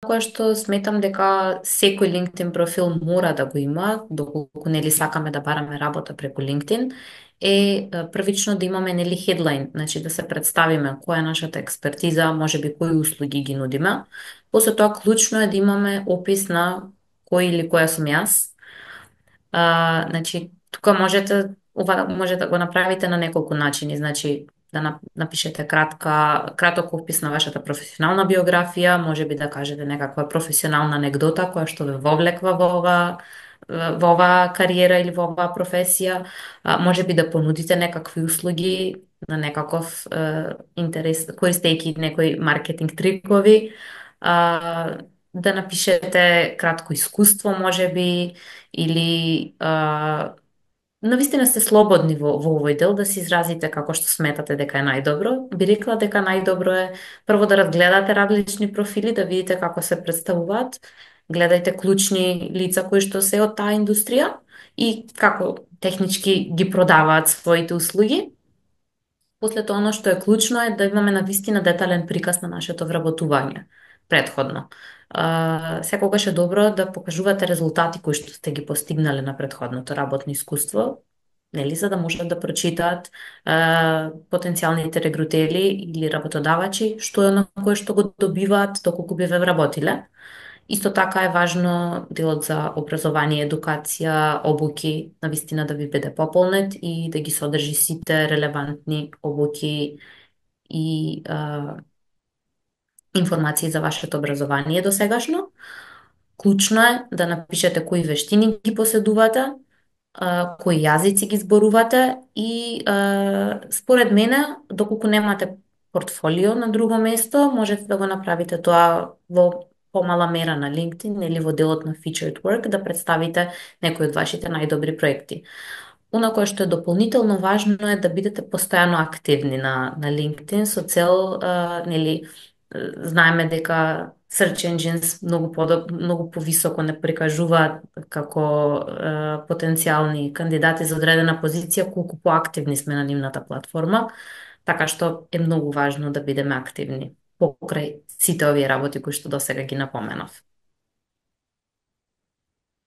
кое што сметам дека секој LinkedIn профил мора да го има, доколку нели сакаме да бараме работа преку LinkedIn, првично да имаме нели headline, значи да се представиме која е нашата експертиза, можеби кои услуги ги нудиме. После тоа клучно е да имаме опис на кој или која сум јас. Значи, тука ова може да го направите на неколку начини. Значи, да напишете краток опис на вашата професионална биографија, може би да кажете некаква професионална анегдота која што ве вовлеква во оваа кариера или во оваа професија. Може би да понудите некакви услуги на некаков интерес, користејќи некои маркетинг трикови. Да напишете кратко искуство, може би, или навистина сте слободни во овој дел да се изразите како што сметате дека е најдобро. Би рекла дека најдобро е прво да разгледате различни профили, да видите како се представуваат. Гледајте клучни лица кои што се од таа индустрија и како технички ги продаваат своите услуги. После тоа, оно што е клучно е да имаме навистина детален приказ на нашето вработување предходно. Секогаш е добро да покажувате резултати кои што сте ги постигнале на предходното работно искуство, нели, за да можат да прочитаат потенцијалните регрутери или работодавачи што е на кое што го добиваат доколку би ве вработиле. Исто така е важно делот за образование, едукација, обуки, навистина да ви биде пополнет и да ги содржи сите релевантни обуки и информации за вашето образование досегашно. Клучно е да напишете кои вештини ги поседувате, кои јазици ги зборувате и според мене, доколку немате портфолио на друго место, можете да го направите тоа во помала мера на LinkedIn или во делот на Featured Work да представите некои од вашите најдобри проекти. Оно кое што е дополнително важно е да бидете постојано активни на LinkedIn со цел, нели, знаеме дека search engines многу повисоко не прикажуваат како потенцијални кандидати за одредена позиција колку поактивни сме на нивната платформа, така што е многу важно да бидеме активни покрај сите овие работи кои што досега ги напоменав.